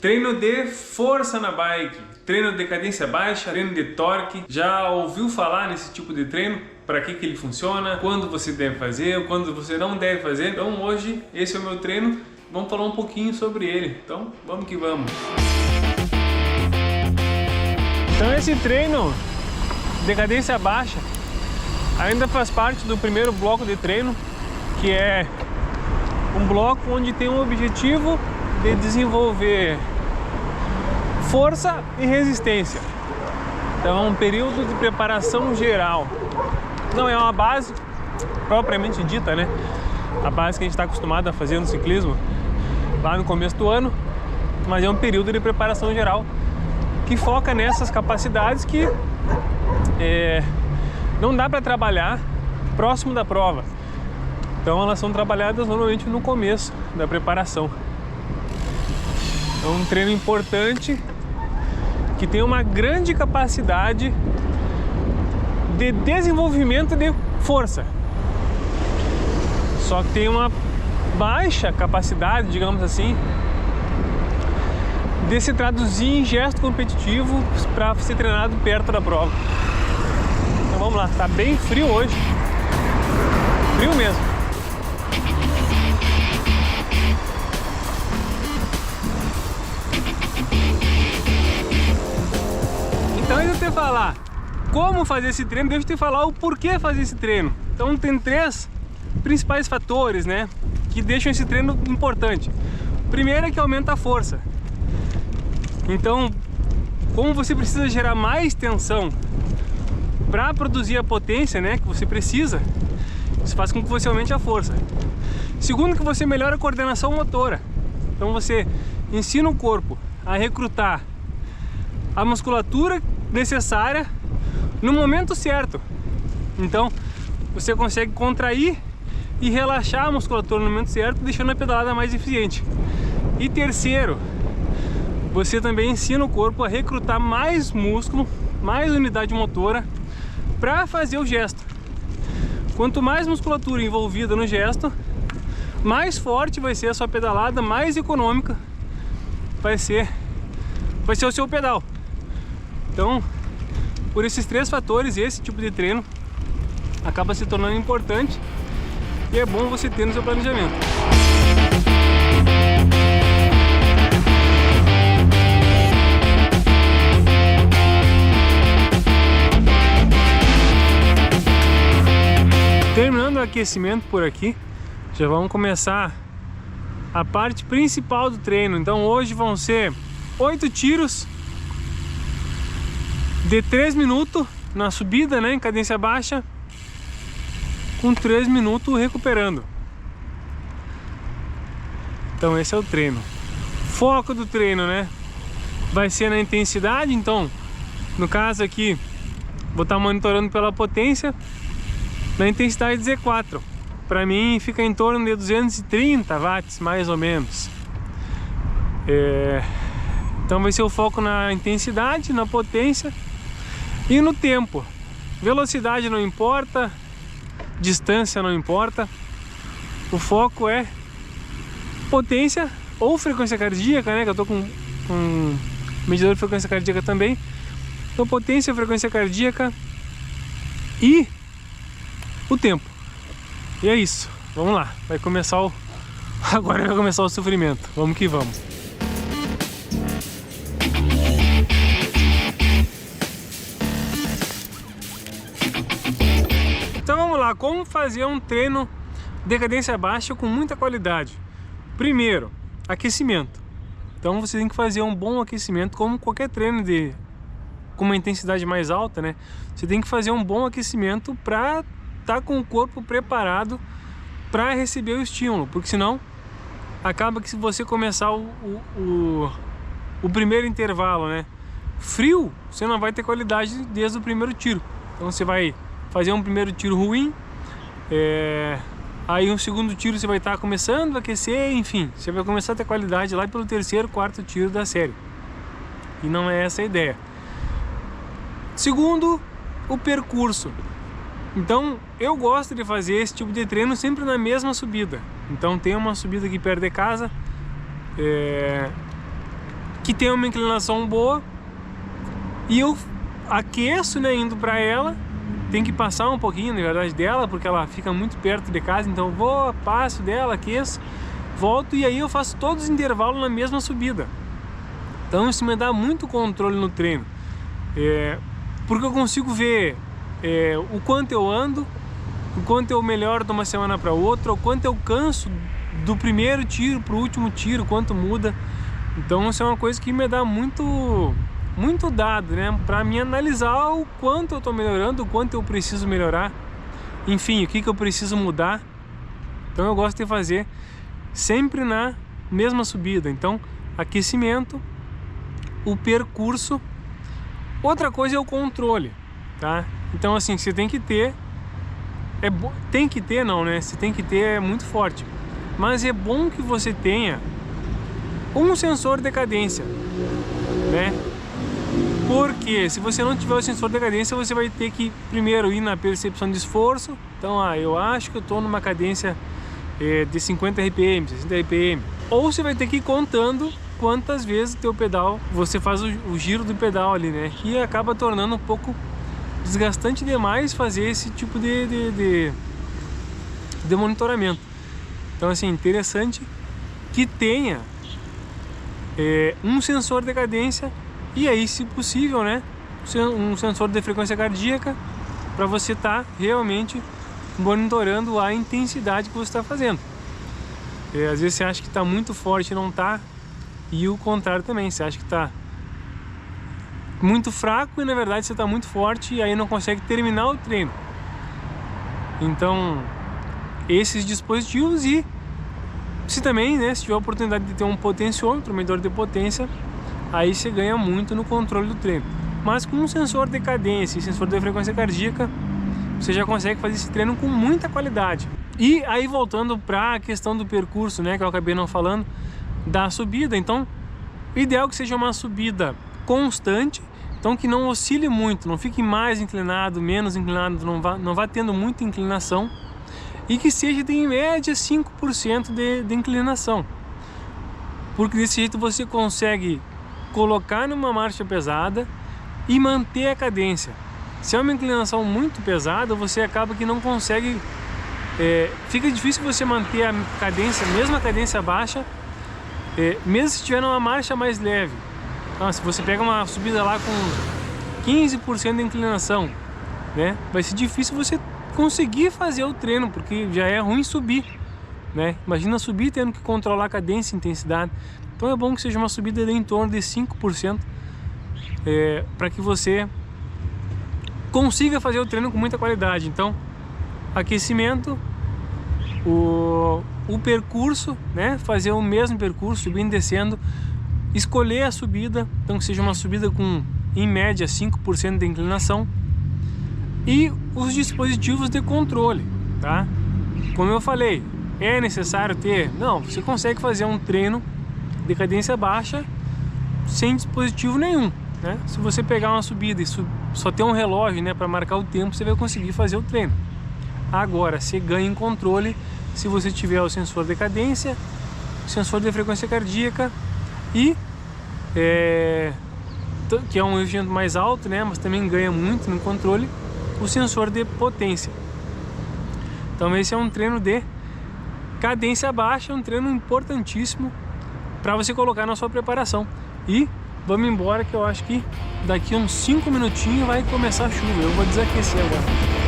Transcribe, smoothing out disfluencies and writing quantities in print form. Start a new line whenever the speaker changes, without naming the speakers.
Treino de força na bike, treino de cadência baixa, treino de torque. Já ouviu falar nesse tipo de treino? Para que ele funciona? Quando você deve fazer? Quando você não deve fazer? Então hoje esse é o meu treino. Vamos falar um pouquinho sobre ele. Então vamos que vamos. Então esse treino de cadência baixa ainda faz parte do primeiro bloco de treino, que é um bloco onde tem um objetivo de desenvolver força e resistência. Então é um período de preparação geral. Não é uma base propriamente dita, né? A base que a gente está acostumado a fazer no ciclismo lá no começo do ano, mas é um período de preparação geral que foca nessas capacidades que não dá para trabalhar próximo da prova. Então elas são trabalhadas normalmente no começo da preparação. É um treino importante que tem uma grande capacidade de desenvolvimento de força. Só que tem uma baixa capacidade, digamos assim, de se traduzir em gesto competitivo para ser treinado perto da prova. Então vamos lá, tá bem frio hoje. Frio mesmo. Então, antes de eu te falar como fazer esse treino, deixa eu te falar o porquê fazer esse treino. Então tem três principais fatores, né, que deixam esse treino importante. O primeiro é que aumenta a força. Então, como você precisa gerar mais tensão para produzir a potência, né, que você precisa, isso faz com que você aumente a força. Segundo, que você melhora a coordenação motora. Então você ensina o corpo a recrutar a musculatura necessária no momento certo. Então você consegue contrair e relaxar a musculatura no momento certo, deixando a pedalada mais eficiente. E terceiro, você também ensina o corpo a recrutar mais músculo, mais unidade motora para fazer o gesto. Quanto mais musculatura envolvida no gesto, mais forte vai ser a sua pedalada, mais econômica vai ser o seu pedal. Então, por esses três fatores, esse tipo de treino acaba se tornando importante e é bom você ter no seu planejamento. Terminando o aquecimento por aqui, já vamos começar a parte principal do treino. Então hoje vão ser 8 tiros de 3 minutos na subida, né, em cadência baixa, com 3 minutos recuperando. Então esse é o treino. Foco do treino, né, vai ser na intensidade. Então, no caso aqui, vou estar monitorando pela potência na intensidade Z4. Para mim fica em torno de 230 watts, mais ou menos. Então vai ser o foco na intensidade, na potência e no tempo. Velocidade não importa, distância não importa. O foco é potência ou frequência cardíaca, né? Que eu tô com medidor de frequência cardíaca também. Então potência, frequência cardíaca e o tempo. E é isso. Vamos lá. Vai começar o... Agora vai começar o sofrimento. Vamos que vamos. Então vamos lá, como fazer um treino de cadência baixa com muita qualidade? Primeiro, aquecimento. Então você tem que fazer um bom aquecimento, como qualquer treino com uma intensidade mais alta, né? Você tem que fazer um bom aquecimento para estar com o corpo preparado para receber o estímulo, porque senão acaba que se você começar o primeiro intervalo, né, frio, você não vai ter qualidade desde o primeiro tiro. Então você vai fazer um primeiro tiro ruim, aí um segundo tiro você vai estar começando a aquecer, enfim, você vai começar a ter qualidade lá pelo terceiro, quarto tiro da série. E não é essa a ideia. Segundo, o percurso. Então eu gosto de fazer esse tipo de treino sempre na mesma subida. Então tem uma subida aqui perto de casa, que tem uma inclinação boa, e eu aqueço, né, indo para ela. Tem que passar um pouquinho, na verdade, dela, porque ela fica muito perto de casa, então eu vou, passo dela, aqueço, volto, e aí eu faço todos os intervalos na mesma subida. Então isso me dá muito controle no treino, porque eu consigo ver o quanto eu ando, o quanto eu melhoro de uma semana para outra, o quanto eu canso do primeiro tiro para o último tiro, quanto muda. Então isso é uma coisa que me dá muito dado, né, para mim analisar o quanto eu estou melhorando, o quanto eu preciso melhorar, enfim, o que eu preciso mudar. Então eu gosto de fazer sempre na mesma subida. Então, aquecimento, o percurso. Outra coisa é o controle, tá? Então assim, você tem que ter, tem que ter não, né? Você tem que ter é muito forte, mas é bom que você tenha um sensor de cadência, né? Porque se você não tiver o sensor de cadência, você vai ter que primeiro ir na percepção de esforço. Então, eu acho que eu estou numa cadência de 50 RPM, 60 RPM. Ou você vai ter que ir contando quantas vezes teu pedal, você faz o giro do pedal ali, né? Que acaba tornando um pouco desgastante demais fazer esse tipo de monitoramento. Então, assim, interessante que tenha um sensor de cadência. E aí, se possível, né, um sensor de frequência cardíaca, para você estar realmente monitorando a intensidade que você está fazendo. Às vezes você acha que está muito forte e não está, e o contrário também, você acha que está muito fraco e na verdade você está muito forte e aí não consegue terminar o treino. Então, esses dispositivos, e se também, né, se tiver a oportunidade de ter um potenciômetro, um medidor de potência, aí você ganha muito no controle do treino. Mas com um sensor de cadência e sensor de frequência cardíaca, você já consegue fazer esse treino com muita qualidade. E aí, voltando para a questão do percurso, né, que eu acabei não falando, da subida. Então, o ideal é que seja uma subida constante, então que não oscile muito, não fique mais inclinado, menos inclinado, não vá tendo muita inclinação, e que seja de, em média, 5% de inclinação. Porque desse jeito você consegue colocar numa marcha pesada e manter a cadência. Se é uma inclinação muito pesada, você acaba que não consegue, fica difícil você manter a cadência, mesmo a cadência baixa, mesmo se estiver numa marcha mais leve. Então, se você pega uma subida lá com 15% de inclinação, né, vai ser difícil você conseguir fazer o treino, porque já é ruim subir, né? Imagina subir tendo que controlar a cadência e intensidade. Então é bom que seja uma subida de em torno de 5%, para que você consiga fazer o treino com muita qualidade. Então, aquecimento, o percurso, né? Fazer o mesmo percurso, subindo e descendo, escolher a subida, então que seja uma subida com, em média, 5% de inclinação, e os dispositivos de controle, tá? Como eu falei, é necessário ter? Não, você consegue fazer um treino de cadência baixa sem dispositivo nenhum, né? Se você pegar uma subida e só ter um relógio, né, para marcar o tempo, você vai conseguir fazer o treino. Agora, você ganha em controle se você tiver o sensor de cadência, o sensor de frequência cardíaca e que é um investimento mais alto, né, mas também ganha muito no controle, o sensor de potência. Então esse é um treino de cadência baixa, um treino importantíssimo para você colocar na sua preparação. E vamos embora, que eu acho que daqui uns 5 minutinhos vai começar a chuva. Eu vou desaquecer agora.